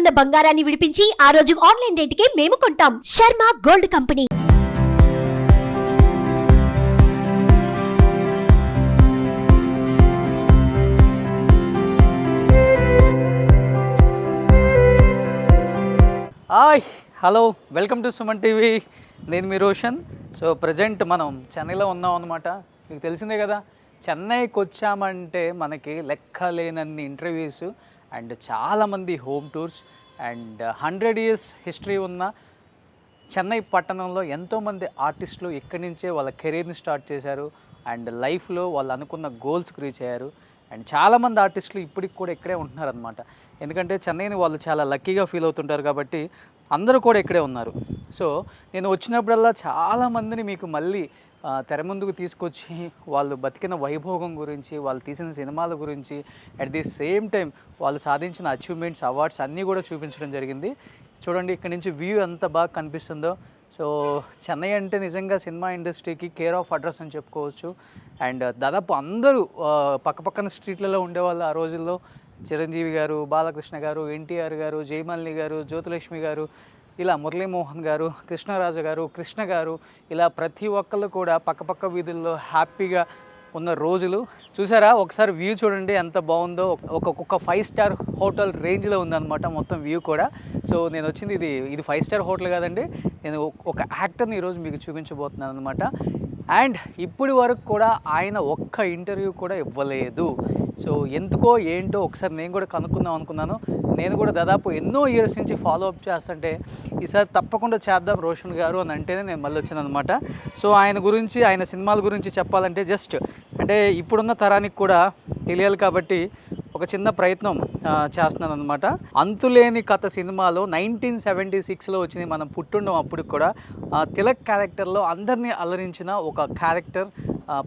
ఉన్న బంగారాన్ని విడిపించి ఆ రోజు ఆన్లైన్ రేటుకే మేము కొంటాం. Sharma gold company. Hi, hello, welcome to Suman TV. నేను మీ రోషన్. సో ప్రజెంట్ మనం చెన్నైలో ఉన్నాం అన్నమాట. మీకు తెలిసిందే కదా, చెన్నైకి వచ్చామంటే మనకి లెక్కలేనన్ని ఇంటర్వ్యూస్ అండ్ చాలామంది home tours and 100 years history ఉన్న చెన్నై పట్టణంలో ఎంతోమంది ఆర్టిస్టులు ఇక్కడి నుంచే వాళ్ళ కెరీర్ని స్టార్ట్ చేశారు అండ్ లైఫ్లో వాళ్ళు అనుకున్న గోల్స్కి రీచ్ అయ్యారు. అండ్ చాలామంది ఆర్టిస్టులు ఇప్పటికి కూడా ఇక్కడే ఉంటున్నారనమాట. ఎందుకంటే చెన్నైని వాళ్ళు చాలా లక్కీగా ఫీల్ అవుతుంటారు కాబట్టి అందరూ కూడా ఇక్కడే ఉన్నారు. సో నేను వచ్చినప్పుడల్లా చాలామందిని మీకు మళ్ళీ తెర ముందుకు తీసుకొచ్చి వాళ్ళు బతికిన వైభోగం గురించి, వాళ్ళు తీసిన సినిమాల గురించి, అట్ ది సేమ్ టైం వాళ్ళు సాధించిన అచీవ్మెంట్స్, అవార్డ్స్ అన్నీ కూడా చూపించడం జరిగింది. చూడండి ఇక్కడ నుంచి వ్యూ ఎంత బాగా కనిపిస్తుందో. సో చెన్నై అంటే నిజంగా సినిమా ఇండస్ట్రీకి కేర్ ఆఫ్ అడ్రస్ అని చెప్పుకోవచ్చు. అండ్ దాదాపు అందరూ పక్కపక్కన స్ట్రీట్లలో ఉండేవాళ్ళు ఆ రోజుల్లో. చిరంజీవి గారు, బాలకృష్ణ గారు, ఎన్టీఆర్ గారు, జయమాలిని గారు, జ్యోతిలక్ష్మి గారు, ఇలా మురళీమోహన్ గారు, కృష్ణరాజు గారు, కృష్ణ గారు, ఇలా ప్రతి ఒక్కళ్ళు కూడా పక్కపక్క వీధుల్లో హ్యాపీగా ఉన్న రోజులు చూసారా. ఒకసారి వ్యూ చూడండి ఎంత బాగుందో. ఒక్కొక్క 5 star హోటల్ రేంజ్లో ఉందన్నమాట మొత్తం వ్యూ కూడా. సో నేను వచ్చింది ఇది 5 star హోటల్ కాదండి, నేను ఒక యాక్టర్ని ఈరోజు మీకు చూపించబోతున్నాను అనమాట. అండ్ ఇప్పటి వరకు కూడా ఆయన ఒక్క ఇంటర్వ్యూ కూడా ఇవ్వలేదు. సో ఎందుకో ఏంటో ఒకసారి నేను కూడా కనుక్కుందాం అనుకున్నాను. నేను కూడా దాదాపు ఎన్నో ఇయర్స్ నుంచి ఫాలో అప్ చేస్తుంటే ఈసారి తప్పకుండా చేద్దాం రోషన్ గారు అని అంటేనే నేను మళ్ళీ వచ్చాను అనమాట. సో ఆయన గురించి, ఆయన సినిమాల గురించి చెప్పాలంటే జస్ట్ అంటే ఇప్పుడున్న తరానికి కూడా తెలియాలి కాబట్టి ఒక చిన్న ప్రయత్నం చేస్తున్నాను అనమాట. అంతులేని కథ సినిమాలో 1976లో వచ్చింది. మనం పుట్టుండం అప్పుడు కూడా తిలక్ క్యారెక్టర్లో అందరినీ అలరించిన ఒక క్యారెక్టర్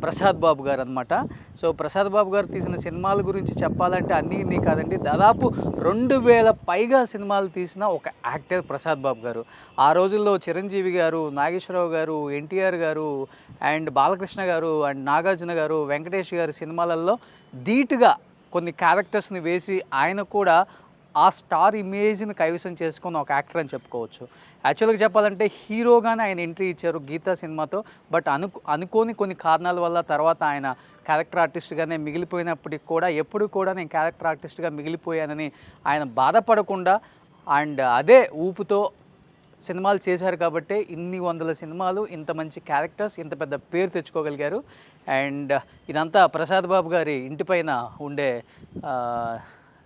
ప్రసాద్ బాబు గారు అనమాట. సో ప్రసాద్ బాబు గారు తీసిన సినిమాల గురించి చెప్పాలంటే అన్నీ కాదండి, దాదాపు 2000 పైగా సినిమాలు తీసిన ఒక యాక్టర్ ప్రసాద్ బాబు గారు. ఆ రోజుల్లో చిరంజీవి గారు, నాగేశ్వరరావు గారు, ఎన్టీఆర్ గారు అండ్ బాలకృష్ణ గారు అండ్ నాగార్జున గారు, వెంకటేష్ గారి సినిమాలలో ధీటుగా కొన్ని క్యారెక్టర్స్ని వేసి ఆయన కూడా ఆ స్టార్ ఇమేజ్ని కైవసం చేసుకున్న ఒక యాక్టర్ అని చెప్పుకోవచ్చు. యాక్చువల్గా చెప్పాలంటే హీరోగానే ఆయన ఎంట్రీ ఇచ్చారు గీతా సినిమాతో. బట్ అనుకోని కొన్ని కారణాల వల్ల తర్వాత ఆయన క్యారెక్టర్ ఆర్టిస్ట్గానే మిగిలిపోయినప్పటికి కూడా ఎప్పుడు కూడా నేను క్యారెక్టర్ ఆర్టిస్ట్గా మిగిలిపోయానని ఆయన బాధపడకుండా అండ్ అదే ఊపుతో సినిమాలు చేశారు కాబట్టి ఇన్ని వందల సినిమాలు, ఇంత మంచి క్యారెక్టర్స్, ఇంత పెద్ద పేరు తెచ్చుకోగలిగారు. అండ్ ఇదంతా ప్రసాద్ బాబు గారి ఇంటిపైన ఉండే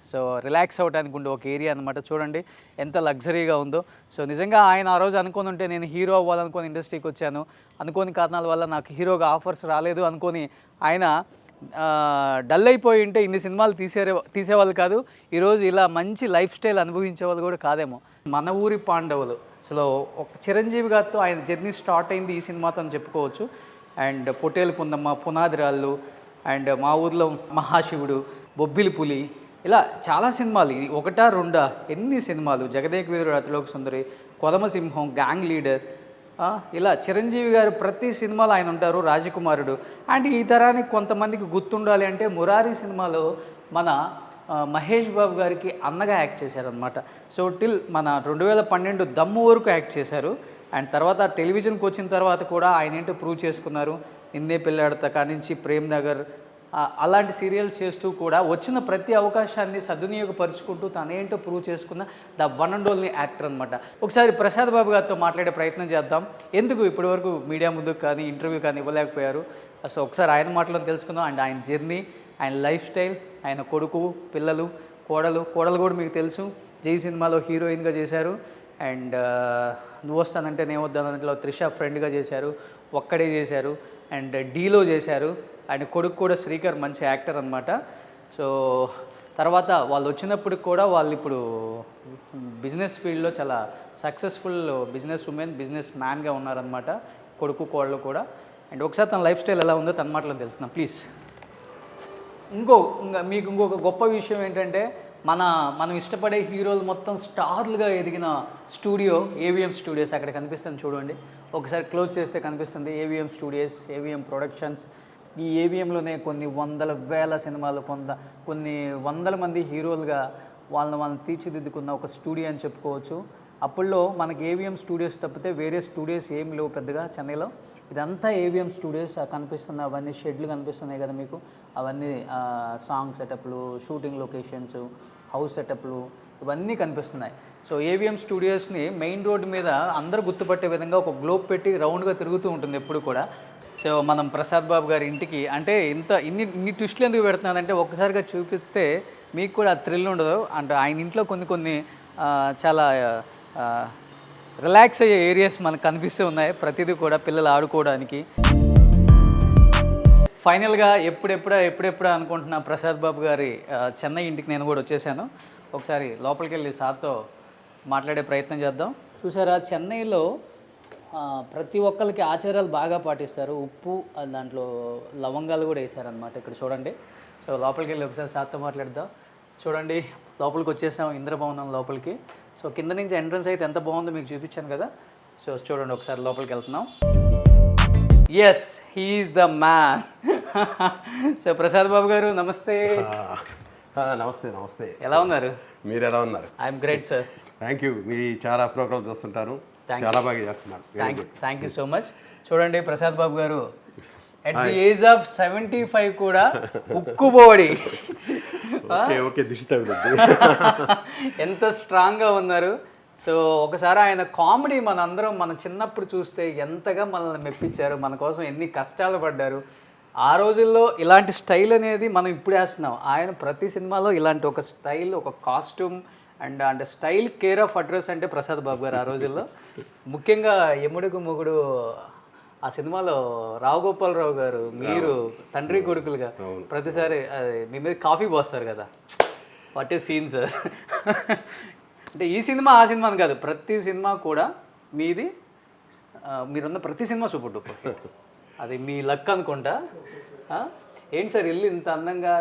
సో రిలాక్స్ అవ్వడానికి ఉండే ఒక ఏరియా అనమాట. చూడండి ఎంత లగ్జరీగా ఉందో. సో నిజంగా ఆయన ఆ రోజు అనుకొని ఉంటే నేను హీరో అవ్వాలనుకొని ఇండస్ట్రీకి వచ్చాను, అనుకోని కారణాల వల్ల నాకు హీరోగా ఆఫర్స్ రాలేదు అనుకొని ఆయన డల్ అయిపోయి ఉంటే ఇన్ని సినిమాలు తీసేవాళ్ళు కాదు, ఈరోజు ఇలా మంచి లైఫ్ స్టైల్ అనుభవించే వాళ్ళు కూడా కాదేమో. మన ఊరి పాండవులు అసలు ఒక చిరంజీవి గారితో ఆయన జర్నీ స్టార్ట్ అయింది ఈ సినిమాతో అని చెప్పుకోవచ్చు. అండ్ పొట్టేలు పుందమ్మ, పునాదిరాళ్ళు అండ్ మా ఊర్లో మహాశివుడు, బొబ్బిలి పులి, ఇలా చాలా సినిమాలు, ఇది ఒకటా రెండా ఎన్ని సినిమాలు, జగదేక వీరుడు అతిలోక సుందరి, కొదమసింహం, గ్యాంగ్ లీడర్, ఇలా చిరంజీవి గారు ప్రతి సినిమాలో ఆయన ఉంటారు. రాజకుమారుడు. అండ్ ఈ తరానికి కొంతమందికి గుర్తుండాలి అంటే మురారి సినిమాలో మన మహేష్ బాబు గారికి అన్నగా యాక్ట్ చేశారనమాట. సో టిల్ మన 2012 దమ్ము వరకు యాక్ట్ చేశారు. అండ్ తర్వాత టెలివిజన్కి వచ్చిన తర్వాత కూడా ఆయన ఏంటో ప్రూవ్ చేసుకున్నారు. నిన్నే పెళ్ళాడతా కానించి ప్రేమ్ నగర్ అలాంటి సీరియల్స్ చేస్తూ కూడా వచ్చిన ప్రతి అవకాశాన్ని సద్వినియోగపరుచుకుంటూ తనేంటో ప్రూవ్ చేసుకున్న the one and only actor అనమాట. ఒకసారి ప్రసాద్ బాబు గారితో మాట్లాడే ప్రయత్నం చేద్దాం. ఎందుకు ఇప్పటివరకు మీడియా ముందుకు కానీ ఇంటర్వ్యూ కానీ ఇవ్వలేకపోయారు, సో ఒకసారి ఆయన మాటలో తెలుసుకుందాం. అండ్ ఆయన జర్నీ, ఆయన లైఫ్ స్టైల్, ఆయన కొడుకు, పిల్లలు, కోడలు కూడా మీకు తెలుసు, జై సినిమాలో హీరోయిన్గా చేశారు. అండ్ నువ్వు వస్తానంటే నేను వద్దానంట్లో త్రిష ఫ్రెండ్గా చేశారు, ఒక్కడే చేశారు. అండ్ డీలో చేశారు. ఆయన కొడుకు కూడా శ్రీకర్ మంచి యాక్టర్ అనమాట. సో తర్వాత వాళ్ళు వచ్చినప్పుడు కూడా వాళ్ళు ఇప్పుడు బిజినెస్ ఫీల్డ్లో చాలా సక్సెస్ఫుల్ బిజినెస్ ఉమెన్, బిజినెస్ మ్యాన్గా ఉన్నారనమాట కొడుకు కోళ్ళు కూడా. అండ్ ఒకసారి తన లైఫ్ స్టైల్ ఎలా ఉందో తన మాటలో తెలుసుకున్నాం ప్లీజ్. మీకు ఇంకొక గొప్ప విషయం ఏంటంటే మనం ఇష్టపడే హీరోలు మొత్తం స్టార్లుగా ఎదిగిన స్టూడియో ఏవిఎం స్టూడియోస్ అక్కడ కనిపిస్తుంది చూడండి. ఒకసారి క్లోజ్ చేస్తే కనిపిస్తుంది ఏవిఎం స్టూడియోస్, ఏవిఎం ప్రొడక్షన్స్. ఈ ఏవిఎంలోనే కొన్ని వందల వేల సినిమాలు కొన్ని వందల మంది హీరోలుగా వాళ్ళని తీర్చిదిద్దుకున్న ఒక స్టూడియో అని చెప్పుకోవచ్చు. అప్పుల్లో మనకి ఏవిఎం స్టూడియోస్ తప్పితే వేరే స్టూడియోస్ ఏం లేవు పెద్దగా చెన్నైలో. ఇదంతా ఏవిఎం స్టూడియోస్ కనిపిస్తున్న అవన్నీ షెడ్లు కనిపిస్తున్నాయి కదా మీకు, అవన్నీ సాంగ్ సెటప్లు, షూటింగ్ లొకేషన్స్, హౌస్ సెటప్లు ఇవన్నీ కనిపిస్తున్నాయి. సో ఏవిఎం స్టూడియోస్ని మెయిన్ రోడ్డు మీద అందరూ గుర్తుపట్టే విధంగా ఒక గ్లోబ్ పెట్టి రౌండ్గా తిరుగుతూ ఉంటుంది ఎప్పుడు కూడా. సో మనం ప్రసాద్ బాబు గారి ఇంటికి అంటే ఇన్ని ట్విస్టులు ఎందుకు పెడుతున్నానంటే ఒక్కసారిగా చూపిస్తే మీకు కూడా థ్రిల్ ఉండదు. అంటే ఆయన ఇంట్లో కొన్ని చాలా రిలాక్స్ అయ్యే ఏరియాస్ మనకు కనిపిస్తూ ఉన్నాయి, ప్రతిదీ కూడా పిల్లలు ఆడుకోవడానికి. ఫైనల్గా ఎప్పుడెప్పుడు అనుకుంటున్నా ప్రసాద్ బాబు గారి చెన్నై ఇంటికి నేను కూడా వచ్చేసాను. ఒకసారి లోపలికి వెళ్ళి సార్తో మాట్లాడే ప్రయత్నం చేద్దాం. చూసారా, చెన్నైలో ప్రతి ఒక్కరికి ఆచారాలు బాగా పాటిస్తారు. ఉప్పు దాంట్లో లవంగాలు కూడా వేసారనమాట. ఇక్కడ చూడండి. సో లోపలికి వెళ్ళి ఒకసారి సార్తో మాట్లాడదాం. చూడండి, లోపలికి వచ్చేసాం ఇంద్రభవనం లోపలికి. సో కింద నుంచి ఎంట్రన్స్ అయితే ఎంత బాగుందో మీకు చూపించాను కదా. సో చూడండి, ఒకసారి లోపలికి వెళ్తున్నాం. Yes, he's the man. So Prasad Babu గారు నమస్తే. నమస్తే. ఎలా ఉన్నారు? మీరు ఎలా ఉన్నారు? I'm great sir. Thank you. మీ చాలా ప్రోగ్రామ్ చూస్తుంటాను, చాలా బాగా చేస్తున్నారు. Thank you so much. చూడండి, ప్రసాద్ బాబు గారు అట్ ది ఏజ్ ఆఫ్ 75 కూడా ఉక్కుబోడి ఓకే ఎంత స్ట్రాంగ్గా ఉన్నారు. సో ఒకసారి ఆయన కామెడీ మన చిన్నప్పుడు చూస్తే ఎంతగా మనల్ని మెప్పించారు, మన కోసం ఎన్ని కష్టాలు పడ్డారు. ఆ రోజుల్లో ఇలాంటి స్టైల్ అనేది మనం ఇప్పుడు వేస్తున్నాం. ఆయన ప్రతి సినిమాలో ఇలాంటి ఒక స్టైల్, ఒక costume and style care of address అంటే ప్రసాద్ బాబు గారు. ఆ రోజుల్లో ముఖ్యంగా యముడుకు మొగుడు ఆ సినిమాలో రావు గోపాలరావు గారు మీరు తండ్రి కొడుకులుగా ప్రతిసారి మీ మీద కాఫీ పోస్తారు కదా, వాట్ ఏ సీన్ సార్. అంటే ఈ సినిమా ఆ సినిమా అని కాదు, ప్రతి సినిమా కూడా మీది, మీరున్న ప్రతి సినిమా సూపర్ డూపర్. అది మీ లక్ అనుకుంటా. ఏంటి సార్ ఇల్లు ఇంత అందంగా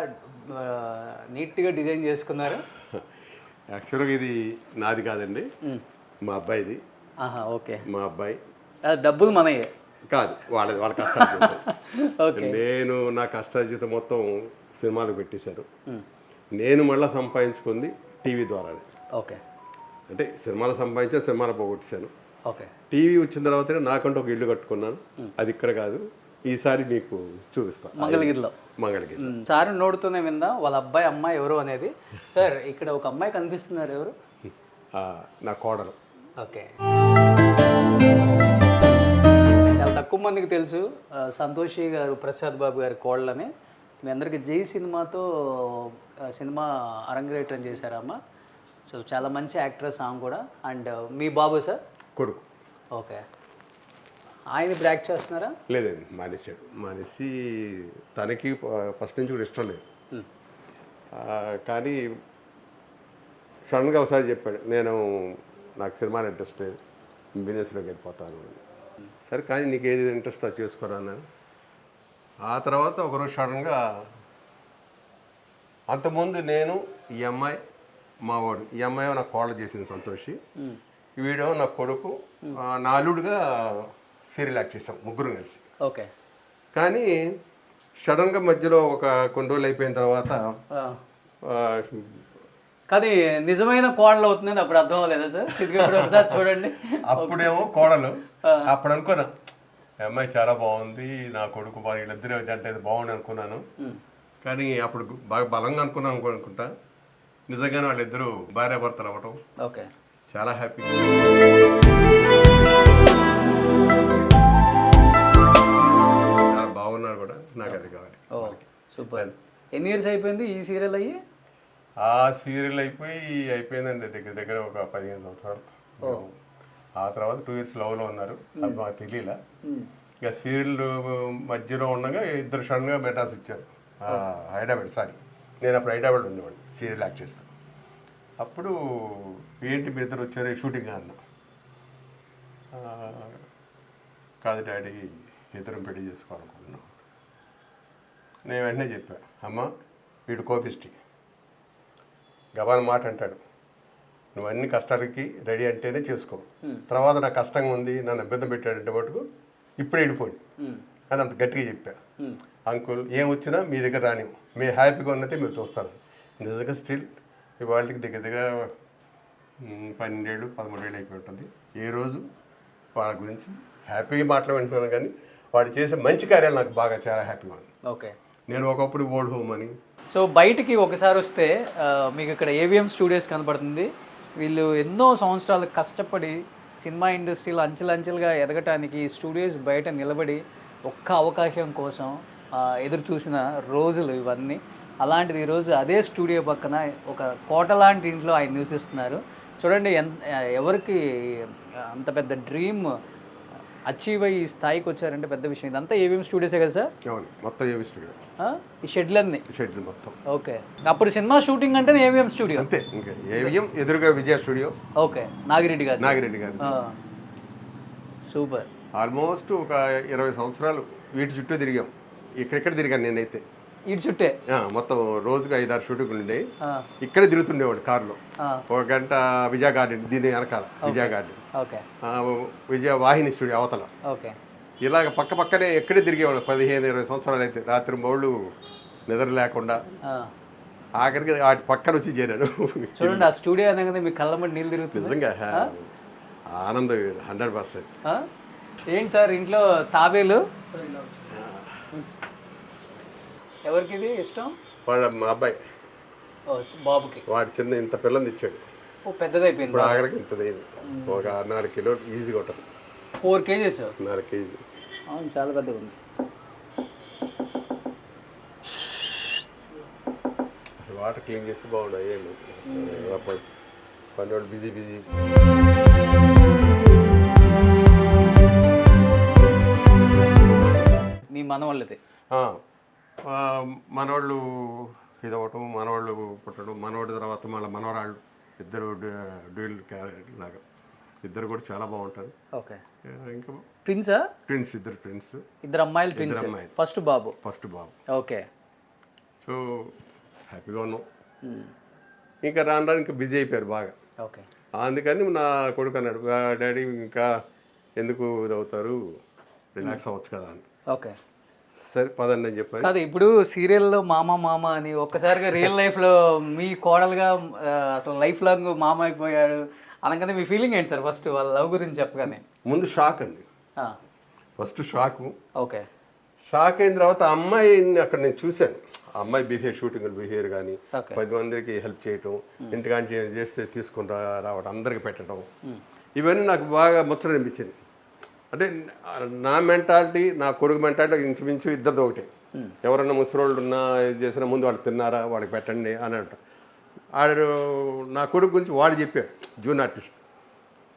నీట్గా డిజైన్ చేసుకున్నారు? యాక్చువల్గా ఇది నాది కాదండి, మా అబ్బాయిది. ఓకే, మా అబ్బాయి. డబ్బులు మనయే కాదు, వాళ్ళ కష్టార్జితం. నేను నా కష్టార్జితం మొత్తం సినిమాలు పెట్టేశాను. నేను మళ్ళీ సంపాదించుకుంది టీవీ ద్వారానే. ఓకే, అంటే సినిమాలు సంపాదించాను, సినిమాలు పోగొట్టేశాను. ఓకే, టీవీ వచ్చిన తర్వాతనే నాకంటూ ఒక ఇల్లు కట్టుకున్నాను. అది ఇక్కడ కాదు, ఈసారి మీకు చూపిస్తాను, మంగళగిరిలో. సార్ నోడుతూనే విందా వాళ్ళ అబ్బాయి అమ్మాయి ఎవరు అనేది. సార్ ఇక్కడ ఒక అమ్మాయి కనిపిస్తున్నారు, ఎవరు? నా కోడలు. ఓకే, చాలా తక్కువ మందికి తెలుసు సంతోషి గారు ప్రసాద్ బాబు గారి కోడలని. మీ అందరికీ జై సినిమాతో సినిమా అరంగేట్రం చేశారమ్మ. సో చాలా మంచి యాక్ట్రెస్ ఆమె కూడా. అండ్ మీ బాబు సార్ కొడుకు. ఓకే, ఆయన ఇప్పుడు యాక్ట్ చేస్తున్నారా? లేదండి, మానేశాడు. మానేసి తనకి ఫస్ట్ నుంచి కూడా ఇష్టం లేదు. కానీ సడన్గా ఒకసారి చెప్పాడు, నాకు సినిమాలో ఇంట్రెస్ట్ లేదు, బిజినెస్లోకి వెళ్ళిపోతాను. సరే, కానీ నీకు ఏది ఇంట్రెస్ట్ అది చేసుకోరా అన్నాను. ఆ తర్వాత ఒకరోజు సడన్గా, అంతకుముందు నేను ఈ అమ్మాయి మా వాడు, ఈ అమ్మాయి నాకు కోళ్ళ చేసింది సంతోషి, వీడో నా కొడుకు, నా అల్లుడుగా సీరియల్ యాక్ట్ చేసాం ముగ్గురు కలిసి. ఓకే, కానీ సడన్గా మధ్యలో ఒక కొన్ని రోజులు అయిపోయిన తర్వాత కానీ నిజమైన కోడలు అవుతుందని అప్పుడు అర్థం అవ్వలేదా సార్? ఒకసారి చూడండి. అప్పుడేమో కోడలు, అప్పుడు అనుకున్నా అమ్మాయి చాలా బాగుంది, నా కొడుకు వీళ్ళిద్దరే అంటే బాగుంది అనుకున్నాను. కానీ అప్పుడు బాగా బలంగా అనుకున్నాను అనుకుంటా. నిజంగానే వాళ్ళిద్దరూ భార్యాభర్తలు అవ్వటం ఓకే, చాలా హ్యాపీ. చాలా బాగున్నారు కూడా, నాకు అది కావాలి. సూపర్. ఎన్ని ఇయర్స్ అయిపోయింది ఈ సీరియల్ అయ్యి? ఆ సీరియల్ అయిపోయిందండి దగ్గర ఒక 15 సంవత్సరాలు. ఆ తర్వాత 2 years లవ్లో ఉన్నారు, అది మాకు తెలియలా. ఇక సీరియల్ మధ్యలో ఉండగా ఇద్దరు సడన్గా మెడ్రాస్ ఇచ్చారు, హైదరాబాద్. నేను అప్పుడు హైదరాబాద్ ఉండేవాడిని సీరియల్ యాక్ట్ చేస్తాను. అప్పుడు ఏంటి మీ ఇద్దరు వచ్చారు షూటింగ్ అన్న. కాదు డాడీ, ఇద్దరం పెళ్లి చేసుకోవాలనుకుంటున్నాం. నేను వెంటనే చెప్పాను, అమ్మ వీడు కోపిస్టి, గబాన్ మాట అంటాడు, నువ్వు అన్ని కష్టాలకి రెడీ అంటేనే చేసుకో, తర్వాత నాకు కష్టంగా ఉంది నన్ను ఇబ్బంది పెట్టాడంటే మటుకు ఇప్పుడే వెళ్ళిపోండి అని అంత గట్టిగా చెప్పా. అంకుల్ ఏం వచ్చినా మీ దగ్గర రానివ్వు, మేము హ్యాపీగా ఉన్నట్టే మీరు చూస్తారు. నిజంగా స్టిల్ ఇవాళకి దగ్గర దగ్గర 12 ఏళ్ళు 13 ఏళ్ళు అయిపోయి ఉంటుంది. ఏ రోజు వాళ్ళ గురించి హ్యాపీగా మాట్లాడుతున్నాను, కానీ వాడు చేసే మంచి కార్యాలు నాకు బాగా చాలా హ్యాపీగా ఉంది. ఓకే. నేను ఒకప్పుడు ఓల్డ్ హోమ్ అని. సో బయటికి ఒకసారి వస్తే మీకు ఇక్కడ ఏవిఎం స్టూడియోస్ కనపడుతుంది. వీళ్ళు ఎన్నో సంవత్సరాలు కష్టపడి సినిమా ఇండస్ట్రీలో అంచెలంచెలుగా ఎదగటానికి స్టూడియోస్ బయట నిలబడి ఒక్క అవకాశం కోసం ఎదురు చూసిన రోజులు ఇవన్నీ. అలాంటిది ఈరోజు అదే స్టూడియో పక్కన ఒక కోట లాంటి ఇంట్లో ఆయన నివసిస్తున్నారు. చూడండి ఎవరికి అంత పెద్ద డ్రీమ్ అచీవ్ అయ్యి ఈ స్థాయికి వచ్చారంటే పెద్ద విషయం. ఇదంతా ఏవిఎం స్టూడియోసే కదా సార్? అవును, మొత్తం ఏవి స్టూడియో, ఈ షెడ్లన్నీ. షెడ్లు మొత్తం. ఓకే. అప్పుడు సినిమా షూటింగ్ అంటే ఏవిఎం స్టూడియో అంతే. ఇంకా ఏవిఎం ఎదురుగా విజయ స్టూడియో. ఓకే. నాగిరెడ్డి గారు. సూపర్. ఆల్మోస్ట్ ఒక 20 సంవత్సరాలు వీటి చుట్టూ తిరిగాం. ఇక్కడెక్కడ తిరిగాను నేనైతే ఇటు చుట్టే. మొత్తం రోజుకు 5-6 షూటింగ్లు ఉండే. ఇక్కడే తిరుగుతుండేవాడు కారులో. 1 గంట విజయ గార్డెన్, దీని వెనకాల విజయ గార్డెన్, విజయ వాహిని స్టూడియో అవతల. ఓకే. ఇలాగ పక్క పక్కనే ఎక్కడే తిరిగేవాడు. 15-20 సంవత్సరాలు అయితే రాత్రి మౌళ్ళు నిద్ర లేకుండా ఆఖరికి వాటి పక్కన వచ్చి చేరాను. చూడండి ఆ స్టూడియో అనగానే మీ కళ్ళమ్మడి నీళ్ళు తిరుగుతుంది. నిజంగా ఆనందం 100%. ఏంటి సార్ ఇంట్లో తాబేలు ఎవరికి ఇది ఇష్టం? వాడు మా అబ్బాయి బాబుకి. వాడు చిన్న ఇంత పిల్లని తెచ్చాడు. పెద్దదైపోయింది. ఇప్పుడు ఆఖరికి ఇంతదైంది. ఒక 4 కిలోలు ఈజీగా ఉంటుంది. 4 kgs. 4 kg. అవును, చాలా పెద్దగా ఉంది. వాటర్ క్లీన్ చేస్తే బాగుండదు. ఏమి పని వాళ్ళు బిజీ. మీ మనవాళ్ళది? మనవాళ్ళు ఇదవటం, మనవాళ్ళు పుట్టడం, మనవాడి తర్వాత మళ్ళీ మనవరాళ్ళు ఇద్దరు డ్యూయల్ క్యారెక్టర్ లాగా. ఇద్దరు కూడా చాలా బాగుంటారు. ఓకే. ఇంకా ట్విన్సా? ట్విన్స్, ఇద్దరు ట్విన్స్. ఇద్దరు అమ్మాయిలు ట్విన్స్. ఫస్ట్ బాబు. ఓకే. సో హ్యాపీగా ఉన్నాం. ఇంకా రాను ఇంకా బిజీ అయిపోయారు బాగా. ఓకే. అందుకని నా కొడుకు అన్నాడు, డాడీ ఇంకా ఎందుకు ఇదవుతారు, రిలాక్స్ అవ్వచ్చు కదా అని. ఓకే. సరే పదండి అని చెప్పాను. కాదు, ఇప్పుడు సీరియల్లో మామ అని ఒక్కసారిగా రియల్ లైఫ్లో మీ కోడలుగా అసలు లైఫ్ లాంగ్ మామ అయిపోయాడు అనగానే మీ ఫీలింగ్ ఏంటి సార్? ఫస్ట్ వాళ్ళ లవ్ గురించి చెప్పగానే ముందు షాక్ అండి. ఫస్ట్ షాకు. ఓకే. షాక్ అయిన తర్వాత అమ్మాయిని అక్కడ నేను చూశాను. ఆ అమ్మాయి బిహేవియర్ కానీ 10 మందికి హెల్ప్ చేయటం, ఇంటికాంటి చేస్తే తీసుకుని రావడం, అందరికి పెట్టడం, ఇవన్నీ నాకు బాగా ముచ్చట అనిపించింది. అంటే నా మెంటాలిటీ, నా కొడుకు మెంటాలిటీ ఇంచుమించు ఇద్దరిది ఒకటే. ఎవరన్నా ముసలోళ్ళు ఉన్నా ఇది చేసినా ముందు వాళ్ళు తిన్నారా, వాడికి పెట్టండి అని అంట. ఆడు నా కొడుకు గురించి వాడు చెప్పాడు, జూన్ ఆర్టిస్ట్,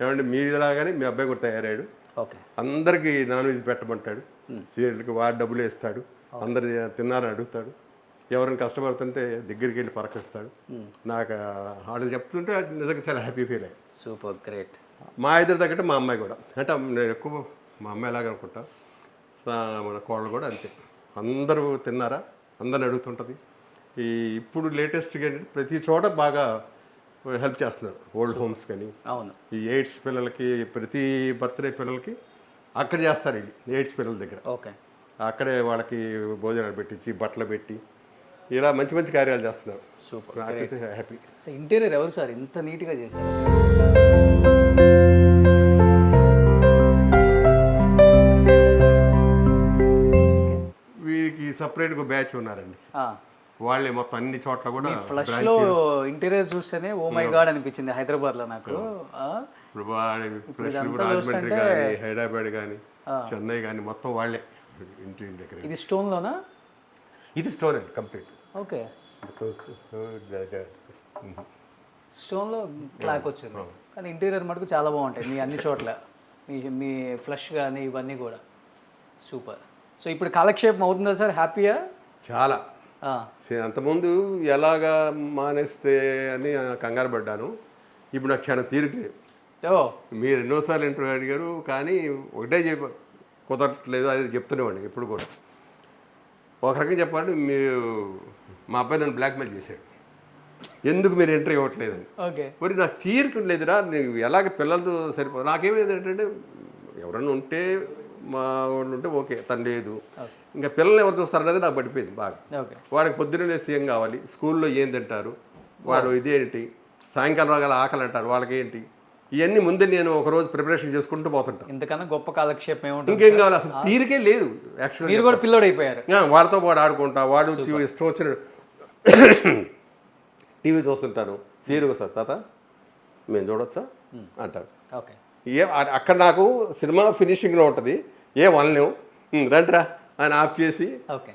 ఏమంటే మీలాగానే మీ అబ్బాయి కూడా తయారయ్యాడు, అందరికీ నాన్ వెజ్ పెట్టమంటాడు, సీరియల్కి వాడు డబ్బులు వేస్తాడు, అందరు తిన్నారని అడుగుతాడు, ఎవరైనా కష్టపడుతుంటే దగ్గరికి వెళ్ళి పరకిస్తాడు. నాకు ఆడు చెప్తుంటే నిజంగా చాలా హ్యాపీ ఫీల్ అయ్యాయి. Super, great. మా ఇద్దరు తగ్గట్టు మా అమ్మాయి కూడా, అంటే నేను ఎక్కువ మా అమ్మాయి లాగా అనుకుంటా. మన కోళ్ళు కూడా అంతే, అందరూ తిన్నారా అందరిని అడుగుతుంటుంది. ఇప్పుడు లేటెస్ట్గా ప్రతి చోట బాగా హెల్ప్ చేస్తున్నారు. ఓల్డ్ హోమ్స్ కానీ, అవును, ఈ ఎయిడ్స్ పిల్లలకి, ప్రతి బర్త్డే పిల్లలకి అక్కడ చేస్తారు. ఇది ఎయిడ్స్ పిల్లల దగ్గర. ఓకే. అక్కడే వాళ్ళకి భోజనాలు పెట్టించి బట్టలు పెట్టి ఇలా మంచి మంచి కార్యాలు చేస్తున్నారు. Super, happy. సో ఇంటీరియర్ ఎవరు సార్ ఇంత నీట్గా చేశారు? వీరికి సపరేట్గా బ్యాచ్ ఉన్నారండి. వాళ్ళే మొత్తం అన్ని చోట్ల కూడా. ఫ్లష్ లో ఇంటీరియర్ చూస్తేనే ఓ మై గాడ్ అనిపించింది హైదరాబాద్ లో నాకు. రాజమండ్రి కానీ, హైదరాబాద్ కానీ, చెన్నై కానీ మొత్తం వాళ్ళే ఇంటి దగ్గర. ఇది స్టోన్ లోనా? ఇది స్టోన్ అండి కంప్లీట్. ఓకే. స్టోన్ లో క్లాక్ వచ్చింది, కానీ ఇంటీరియర్ మటుకు చాలా బాగుంటాయి మీ అన్ని చోట్ల. మీ ఫ్లష్ కానీ ఇవన్నీ కూడా సూపర్. సో ఇప్పుడు కాలక్షేపం అవుతుందా సార్? హ్యాపీయా? చాలా. అంతకుముందు ఎలాగా మానేస్తే అని కంగారు పడ్డాను. ఇప్పుడు నాకు క్షణం తీరుకులేదు. మీరు ఎన్నోసార్లు ఇంటర్వ్యూ అడిగారు, కానీ ఒకటే కుదరట్లేదు, అది చెప్తునేవాడిని ఎప్పుడు కూడా. ఒక రకంగా చెప్పాలంటే, మీరు మా అబ్బాయి నన్ను బ్లాక్మెయిల్ చేశాడు, ఎందుకు మీరు ఎంట్రీ ఇవ్వట్లేదని. ఓకే. మరి నాకు తీరుకుని లేదురా, నేను ఎలాగ పిల్లలతో సరిపో. నాకేమైంది ఏంటంటే, ఎవరన్నా ఉంటే మా వాళ్ళు ఉంటే ఓకే, తను లేదు, ఇంకా పిల్లల్ని ఎవరు చూస్తారనేది నాకు పడిపోయింది బాగా. వాడికి పొద్దున్నే లేస్తే ఏం కావాలి, స్కూల్లో ఏం తింటారు, వాడు ఇదేంటి, సాయంకాలం రాగల ఆకలి అంటారు, వాళ్ళకి ఏంటి, ఇవన్నీ ముందే నేను ఒకరోజు ప్రిపరేషన్ చేసుకుంటూ పోతుంటాను. ఇంతకన్నా గొప్ప కాలక్షేపం ఏముంటుంది? ఇంకేం కావాలి, అసలు తీరికే లేదు యాక్చువల్గా. మీరు కూడా పిల్లోడు అయిపోయారు. వాడితో పాటు ఆడుకుంటా, వాడు ఇష్టం వచ్చిన టీవీ చూస్తుంటాను. సీరియస్ సార్ తాత మేము చూడొచ్చా అంటారు. ఓకే, అక్కడ నాకు సినిమా ఫినిషింగ్లో ఉంటుంది, వనలేము, రండిరా అని ఆఫ్ చేసి ఓకే,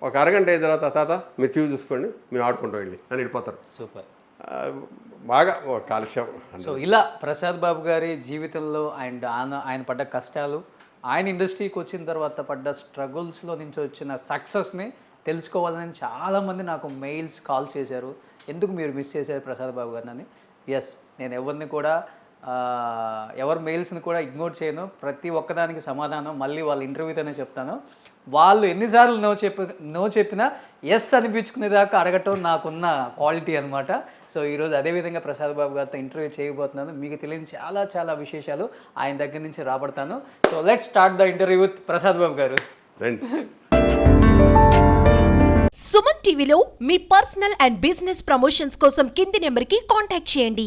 ఒక అరగంట అయిన తర్వాత తాత మీరు టీవీ చూసుకోండి మేము ఆడుకుంటాం వెళ్ళి అని వెళ్ళిపోతారు. సూపర్. బాగా కాలుష్యం. సో ఇలా ప్రసాద్ బాబు గారి జీవితంలో ఆయన పడ్డ కష్టాలు, ఆయన ఇండస్ట్రీకి వచ్చిన తర్వాత పడ్డ స్ట్రగుల్స్లో నుంచి వచ్చిన సక్సెస్ని తెలుసుకోవాలని చాలామంది నాకు మెయిల్స్ కాల్ చేశారు. ఎందుకు మీరు మిస్ చేశారు ప్రసాద్ బాబు గారిని అని. ఎస్, నేను ఎవరిని కూడా ఎవరి మెయిల్స్ని కూడా ఇగ్నోర్ చేయను. ప్రతి ఒక్కదానికి సమాధానం మళ్ళీ వాళ్ళ ఇంటర్వ్యూతోనే చెప్తాను. వాళ్ళు ఎన్నిసార్లు నో చెప్పినా ఎస్ అనిపించుకునేదాకా అడగటం నాకున్న క్వాలిటీ అనమాట. సో ఈరోజు అదేవిధంగా ప్రసాద్ బాబు గారితో ఇంటర్వ్యూ చేయబోతున్నాను. మీకు తెలియని చాలా చాలా విశేషాలు ఆయన దగ్గర నుంచి రాబడతాను. So let's start the interview with Prasad Babu garu. Suman టీవీలో మీ పర్సనల్ అండ్ బిజినెస్ ప్రమోషన్స్ కోసం కింది నెంబర్కి కాంటాక్ట్ చేయండి.